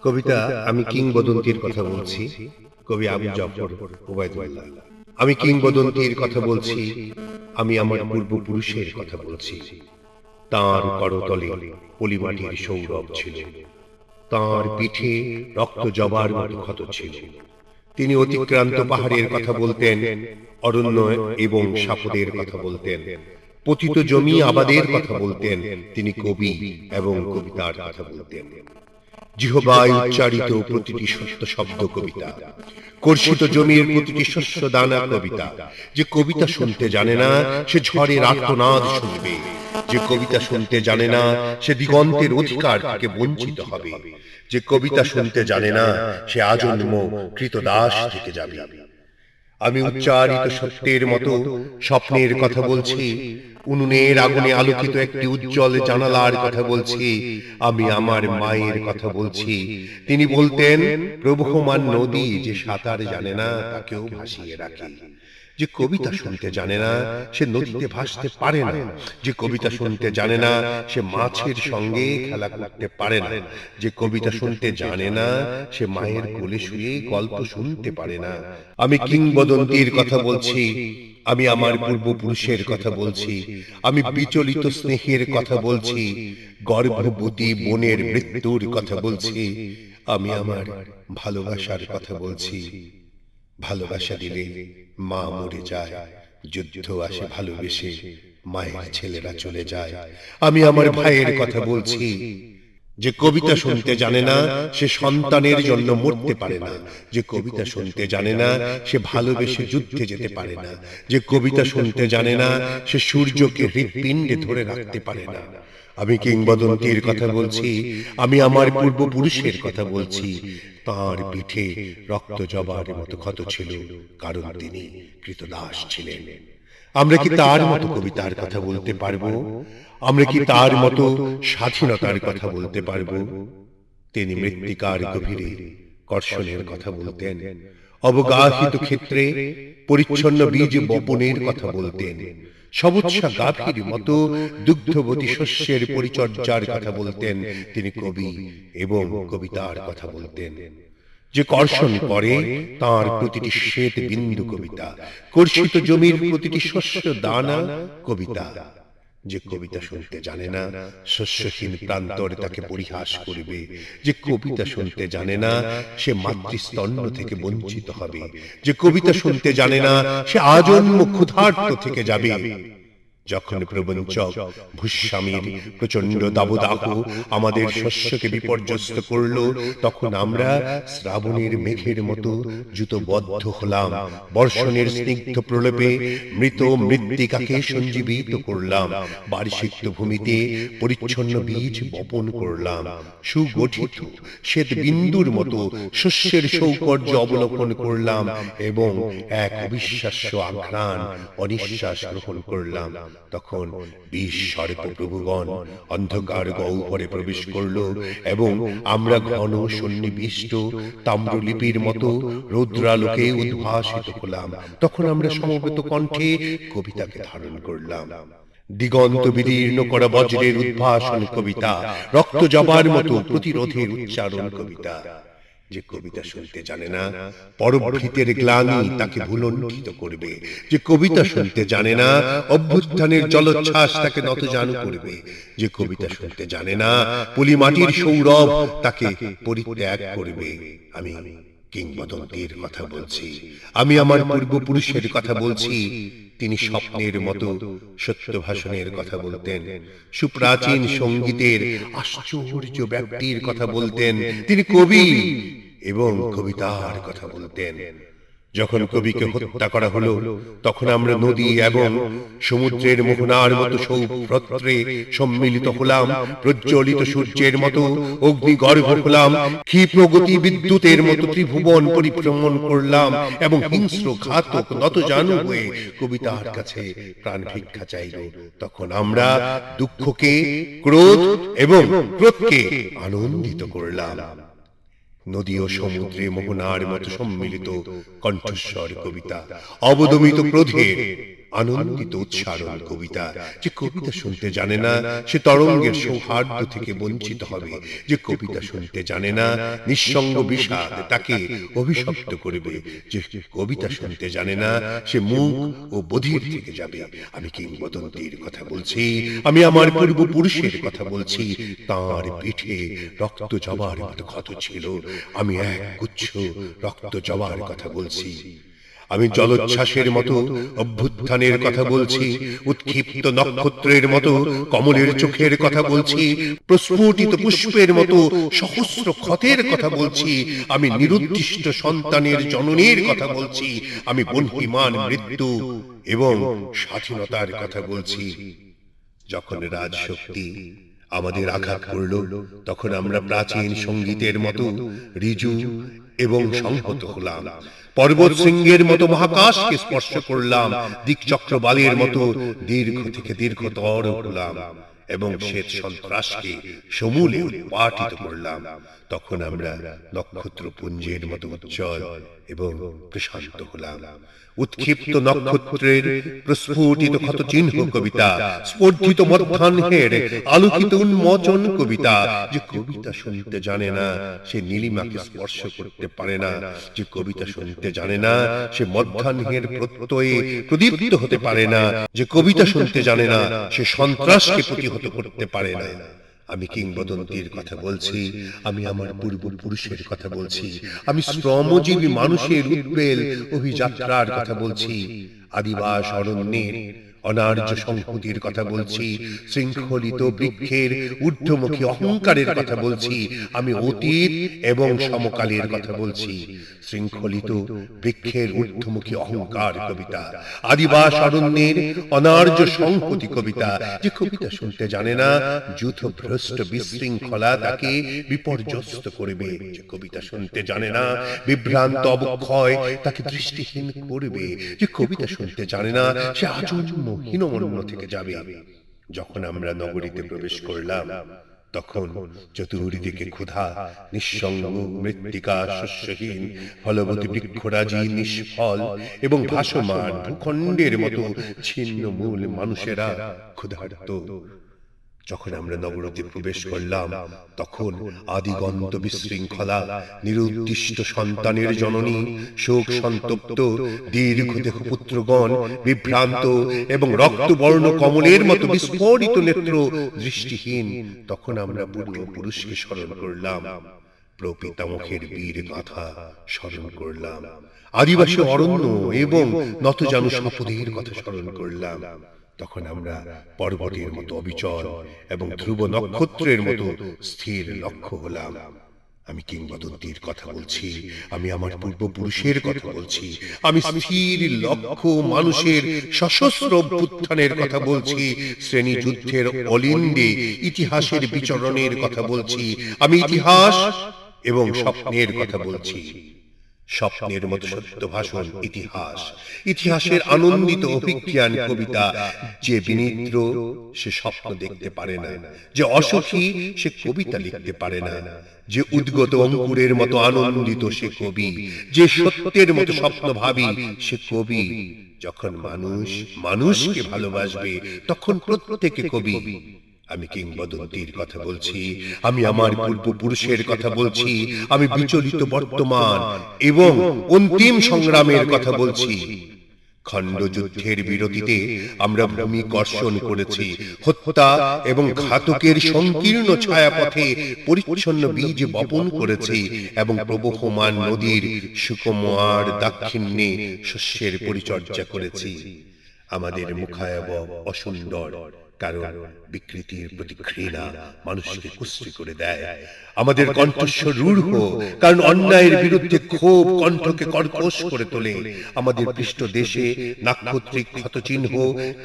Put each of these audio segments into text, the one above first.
কবিতা আমি কিংবদন্তির কথা বলছি। কবি আবু জাফর ওবায়দুল্লাহ। আমি কিংবদন্তির কথা বলছি, আমি আমার পূর্বপুরুষের কথা বলছি। তাঁর করতলে পলিমাটির সৌরভ ছিল, তাঁর পিঠে রক্ত জবার মতো ক্ষত ছিল। তিনি অতিক্রান্ত পাহাড়ের কথা বলতেন, অরণ্য এবং সাপদের কথা বলতেন, পতিত জমি আবাদের কথা বলতেন। তিনি কবি এবং কবিতার কথা বলতেন। জিহ্বায় উচ্চারিত প্রতিটি সত্য শব্দ কবিতা, কর্ষিত জমির প্রতিটি শস্য দানা কবিতা। যে কবিতা শুনতে জানে না সে ঝড়ের আর্তনাদ শুনবে, যে কবিতা শুনতে জানে না সে দিগন্তের অধিকার থেকে বঞ্চিত হবে, যে কবিতা শুনতে জানে না সে আজন্ম কৃতদাস থেকে যাবে। আমি উচ্চারিত সত্যের মতো স্বপ্নের কথা বলছি, উনুনের আগুনে আলোকিত একটি উজ্জ্বল জানালার কথা বলছি। আমি আমার মায়ের কথা বলছি। তিনি বলতেন, প্রবহমান নদী যে সাঁতার জানে না তাকেও ভাসিয়ে রাখে। যে কবিতা শুনতে জানে না সে নদীতে ভাসতে পারে না, যে কবিতা শুনতে জানে না সে মাছের সঙ্গে খেলা করতে পারে না, যে কবিতা শুনতে জানে না সে মায়ের কোলে শুয়ে গল্প শুনতে পারে না। আমি কিংবদন্তির কথা বলছি, আমি আমার পূর্বপুরুষের কথা বলছি, আমি বিচলিত স্নেহের কথা বলছি, গর্ভবতী বোনের মৃত্যুর কথা বলছি, আমি আমার ভালোবাসার কথা বলছি। ভালোবাসা দিলে মা মরে যায়, যুদ্ধ আসে ভালোবেসে, মায়ের ছেলেরা চলে যায়। আমি আমার ভাইয়ের কথা বলছি। যে কবিতা শুনতে জানে না সে সন্তানের জন্য মরতে পারে না, যে কবিতা শুনতে জানে না সে ভালোবেসে যুদ্ধে যেতে পারে না, যে কবিতা শুনতে জানে না সে সূর্যকে হৃৎপিণ্ডে ধরে রাখতে পারে না। আমি কিংবদন্তির কথা বলছি, আমি আমার পূর্বপুরুষের কথা বলছি। তাঁর পিঠে রক্ত জবার মতো ক্ষত ছিল, কারণ তিনি কৃতদাস ছিলেন। আমরা কি তার মতো কবিতার কথা বলতে পারবো? আমরা কি তার মতো স্বাধীনতার কথা বলতে পারবো? তিনি মৃত্তিকার গভীরে কর্ষণের কথা বলতেন, অবগাহিত ক্ষেত্রে পরিচ্ছন্ন বীজ বপনের কথা বলতেন, সবুচ্ছা গাভীর মতো দুগ্ধবতী শস্যের পরিচর্যার কথা বলতেন। তিনি কবি এবং কবিতার কথা বলতেন। যে কর্ষণ করে তার প্রতিটি শ্বেত বিন্দু কবিতা, কর্ষিত জমির প্রতিটি শস্য দানা কবিতা। যে কবিতা শুনতে জানে না শস্যহীন প্রান্তর তাকে পরিহাস করবে, যে কবিতা শুনতে জানে না সে মাতৃস্তন্য থেকে বঞ্চিত হবে, যে কবিতা শুনতে জানে না সে আজন্ম ক্ষুধার্ত থেকে যাবে। যখন প্রবঞ্চক ভূস্বামীর প্রচন্ড দাবদাহ আমাদের শস্যকে বিপর্যস্ত করল, তখন আমরা শ্রাবণের মেঘের মতো জুতবদ্ধ হলাম, বর্ষণের স্নিগ্ধ প্রলেপে মৃত মৃত্তিকাকে সঞ্জীবিত করলাম, বার্ষিক ভূমিতে পরিচ্ছন্ন বীজ বপন করলাম, সুগঠিত শ্বেত বিন্দুর মতো শস্যের সৌকর্য অবলোকন করলাম এবং এক অবিশ্বাস্য আঘ্রাণ অনিশ্বাস গ্রহণ করলাম। তখন বিশ সর্পপ্রভুগণ অন্ধকার গহ্বরে প্রবেশ করল এবং আমরা ঘন সন্নিবিষ্ট তাম্রলিপির মতো রৌদ্রালোকে উদ্ভাসিত হলাম। তখন আমরা সমবেত কণ্ঠে কবিতাকে ধারণ করলাম। দিগন্ত বিদীর্ণ করা বজ্রের উদ্ভাসন কবিতা, রক্ত জবার মতো প্রতিরোধের উচ্চারণ কবিতা। যে কবিতা শুনতে জানে না পরভৃতের গ্লানি তাকে ভুলণ্ঠিত করবে, যে কবিতা শুনতে জানে না অভ্যুত্থানের জলোচ্ছ্বাস তাকে নতজানু করবে, যে কবিতা শুনতে জানে না পলিমাটির সৌরভ তাকে পরিত্যাগ করবে। আমি কিংবদন্তির কথা বলছি, আমি আমার পূর্বপুরুষের কথা বলছি। তিনি স্বপ্নের মতো সত্য ভাষণের কথা বলতেন, সুপ্রাচীন সঙ্গীতের আশ্চর্য ব্যাপ্তির কথা বলতেন। তিনি কবি এবং কবিতার কথা বলতেন। যখন কবিকে হত্যা করা হলো, তখন আমরা নদী এবং সমুদ্রের মোহনার মতো সৌভ্রত্রে সম্মিলিত হলাম, প্রজ্বলিত সূর্যের মতো অগ্নিগর্ভ হলাম, ক্ষিপ্রগতি বিদ্যুতের মতো ত্রিভুবন পরিভ্রমণ করলাম এবং হিংস্র ঘাতক নতজানু হয়ে কবিতার কাছে প্রাণ ভিক্ষা চাইল। তখন আমরা দুঃখকে ক্রোধ এবং ক্রোধকে আনন্দিত করলাম। নদী ও সমুদ্রে মোহনার মতো সম্মিলিত কণ্ঠস্বর কবিতা, অবদমিত ক্রোধের আনন্দিত উচ্চারণ কবিতা। যে কবিতা শুনতে জানে না সে তরঙ্গের সৌহার্দ্য থেকে বঞ্চিত হবে। যে কবিতা শুনতে জানে না নিঃসঙ্গ বিষাদ তাকে অভিশপ্ত করবে। যে কবিতা শুনতে জানে না সে মুখ ও বধির থেকে যাবে। আমি কিংবদন্তির কথা বলছি, আমি আমার পূর্বপুরুষের কথা বলছি। তাঁর পিঠে রক্ত জবার মতো ক্ষত ছিল, আমি এক গুচ্ছ রক্ত জবার কথা বলছি। আমি জলোচ্ছ্বাসের মতো অভ্যুত্থানের কথা বলছি, উৎক্ষিপ্ত নক্ষত্রের মতো কমলের চোখের কথা বলছি, প্রস্ফুটিত পুষ্পের মতো সহস্র ক্ষতের কথা বলছি। আমি নিরুদ্দিষ্ট সন্তানের জননীর কথা বলছি, আমি বন্যিমান মৃত্যু এবং স্বাধীনতার কথা বলছি। যখন রাজশক্তি আমাদের আঘাত করল, তখন আমরা প্রাচীন সঙ্গীতের মতো ঋজু এবং সংহত হলাম। পর্বত শৃঙ্গের মতো মহাকাশকে স্পর্শ করলাম, দিকচক্রবালের মতো দীর্ঘ থেকে দীর্ঘতর হলাম এবং শ্বেত সন্ত্রাসকে সমূলে উৎপাটিত করলাম। তখন আমরা নক্ষত্রপুঞ্জের মতো উজ্জ্বল এবং প্রশান্ত হলাম। উৎক্ষিপ্ত নক্ষত্রের প্রস্ফুটিত ক্ষত চিহ্ন কবিতা, স্পর্ধিত মধ্যাহ্নের আলোকিত উন্মোচন কবিতা। যে কবিতা শুনতে জানে না সে নীলিমাকে স্পর্শ করতে পারে না। যে কবিতা শুনতে জানে না সে মধ্যাহ্নের প্রত্যয়ে প্রদীপ্ত হতে পারে না। যে কবিতা শুনতে জানে না সে সন্ত্রাসকে প্রতিহত করতে পারে না। আমি কিংবদন্তির কথা বলছি, আমি আমার পূর্বপুরুষের কথা বলছি, আমি শ্রমজীবী মানুষের উদ্বেল অভিযাত্রার কথা বলছি, আদিবাস অরণ্যের অনার্য সংহতির কথা বলছি, শৃঙ্খলিত বৃক্ষের ঊর্ধ্বমুখী অহংকারের কথা বলছি। আমি অতীত এবং সমকালের কথা বলছি। শৃঙ্খলিত বৃক্ষের ঊর্ধ্বমুখী অহংকার কবিতা, আদিবাস অরণ্যের অনার্য সংহতি কবিতা। যে কবিতা শুনতে জানে না যুথভ্রষ্ট বিশৃঙ্খলা তাকে বিপর্যস্ত করবে। যে কবিতা শুনতে জানে না বিভ্রান্ত অবক্ষয় তাকে দৃষ্টিহীন করবে। যে কবিতা শুনতে জানে না সে আচম্য হীনমন্য থেকে যাবে। যখন আমরা নগরীতে প্রবেশ করলাম, তখন চতুর্দিকে ক্ষুধা, নিঃসঙ্গ মৃত্তিকা, শস্যহীন ফলবতী বৃক্ষরাজি নিষ্ফল এবং ভাসমান ভূখণ্ডের মতো ছিন্ন মূল মানুষেরা ক্ষুধার্ত। যখন আমরা নগরীতে প্রবেশ করলাম, তখন আদিগন্ত বিশৃঙ্খলা, নিরুদ্দিষ্ট সন্তানের জননী, শোক সন্তপ্ত দীর্ঘদেহ পুত্রগণ, বিভ্রান্ত এবং রক্তবর্ণ কমলের মতো বিস্ফোরিত নেত্র, দৃষ্টিহীন। তখন আমরা পূর্বপুরুষকে স্মরণ করলাম, প্রপিতামহের বীর গাথা স্মরণ করলাম, আদিবাসী অরণ্য এবং নতজানু সম্পদের কথা স্মরণ করলাম। তখন আমরা পর্বতের মতো অবিচল এবং ধ্রুব নক্ষত্রের মতো স্থির লক্ষ্য হলাম। আমি কিংবদন্তির কথা বলছি, আমি আমার পূর্বপুরুষের কথা বলছি, আমি স্থির লক্ষ্য মানুষের সশস্ত্র অভ্যুত্থানের কথা বলছি, শ্রেণী যুদ্ধের অলিন্দে ইতিহাসের বিচরণের কথা বলছি। আমি ইতিহাস এবং স্বপ্নের কথা বলছি। স্বপ্নের মতো সত্য ভাষণ ইতিহাস, ইতিহাসের আনন্দিত অভিজ্ঞান কবিতা। যে বিনিদ্র সে স্বপ্ন দেখতে পারে না, যে অসুখী সে কবিতা লিখতে পারে না, যে উদ্গত অঙ্কুরের মতো আনন্দিত সে কবি, যে সত্যের মতো স্বপ্ন ভাবি সে কবি। যখন মানুষ মানুষকে ভালোবাসবে তখন প্রত্যেকে কবি। আমি কিংবদন্তির কথা বলছি, আমি আমার পূর্বপুরুষের কথা বলছি, আমি বিচলিত বর্তমান এবং অন্তিম সংগ্রামের কথা বলছি। খণ্ডযুদ্ধের বিরতিতে আমরা ভূমি কর্ষণ করেছি, হত্যা এবং ঘাতকের সংকীর্ণ ছায়াপথে পরিচ্ছন্ন বীজ বপন করেছি এবং প্রবহমান নদীর সুকুমার দাক্ষিণ্যে শস্যের পরিচর্যা করেছি। আমাদের মুখায়ব অসুন্দর, কারণ বিকৃতির প্রতি ঘৃণা মানুষকে কুশ্রী করে দেয়। আমাদের কণ্ঠস্বর রূঢ়, কারণ অন্যায়ের বিরুদ্ধে ক্ষোভ কণ্ঠকে কর্কশ করে তোলে। আমাদের পৃষ্ঠ দেশে নাক্ষত্রিক ক্ষতচিহ্ন,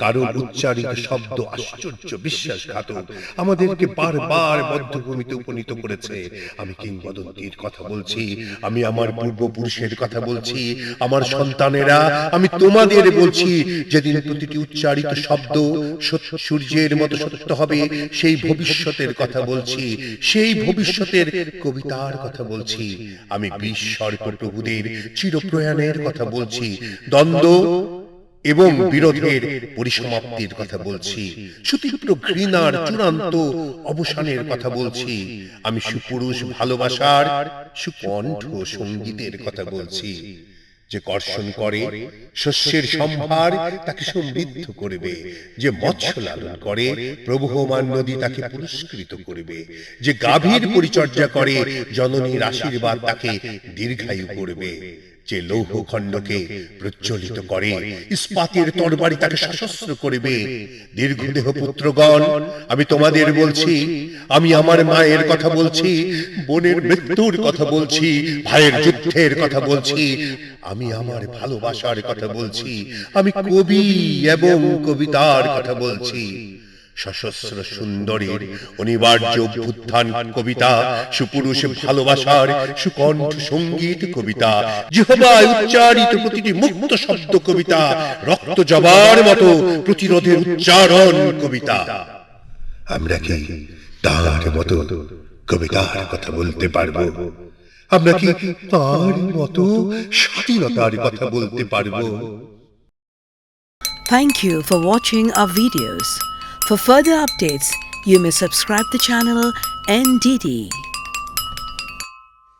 কারণ উচ্চারিত শব্দ আশ্চর্য বিশ্বাসঘাতক, আমাদেরকে বারবার বদ্ধভূমিতে উপনীত করেছে। আমি কিংবদন্তির কথা বলছি, আমি আমার পূর্বপুরুষের কথা বলছি, আমার সন্তানেরা, আমি তোমাদের বলছি, যেদিন প্রতিটি উচ্চারিত শব্দ সূর্যের মতো সত্য হবে, সেই ভবিষ্যতের কথা বলছি, সেই ভবিষ্যতের কবিতার কথা বলছি। আমি বিশ্বর্গ প্রভুদের চিরপ্রয়াণের কথা বলছি। দ্বন্দ্ব এবং বিরোধের পরিসমাপ্তির কথা বলছি, সুতীব্র ঘৃণার চূড়ান্ত অবসানের কথা বলছি। আমি সুপুরুষ ভালোবাসার সুকণ্ঠ সঙ্গীতের কথা বলছি, যে কর্ষণ করে শস্যের সম্ভার তাকে সমৃদ্ধ করবে, যে মৎস্য লালন করে প্রবহমান নদী তাকে পুরস্কৃত করবে, যে গাভীর পরিচর্যা করে জননীর আশীর্বাদ তাকে দীর্ঘায়ু করবে, যে লৌহ খণ্ডকে প্রজ্বলিত করে ইস্পাতের তরবারি তাকে সশস্ত্র করবে। দীর্ঘদেহ পুত্রগণ, আমি তোমাদের বলছি, আমি আমার মায়ের কথা বলছি, বোনের মৃত্যুর কথা বলছি, ভাইয়ের যুদ্ধের কথা বলছি, আমি আমার ভালোবাসার কথা বলছি, আমি কবি এবং কবিতার কথা বলছি। সশস্ত্র সুন্দরীর অনিবার্য অভ্যুত্থান কবিতা, সুপুরুষ ভালোবাসার সুকণ্ঠ সঙ্গীত কবিতা, জিহ্বায় উচ্চারিত প্রতিটি মুক্ত শব্দ কবিতা, রক্ত জবার মতো প্রতিরোধের উচ্চারণ কবিতা। আমরা কি তার মতো কবিতার কথা বলতে পারবো? আমরা কি তার মতো স্বাধীনতার কথা বলতে পারবো? Thank you for watching our videos. For further updates, you may subscribe the channel NDD.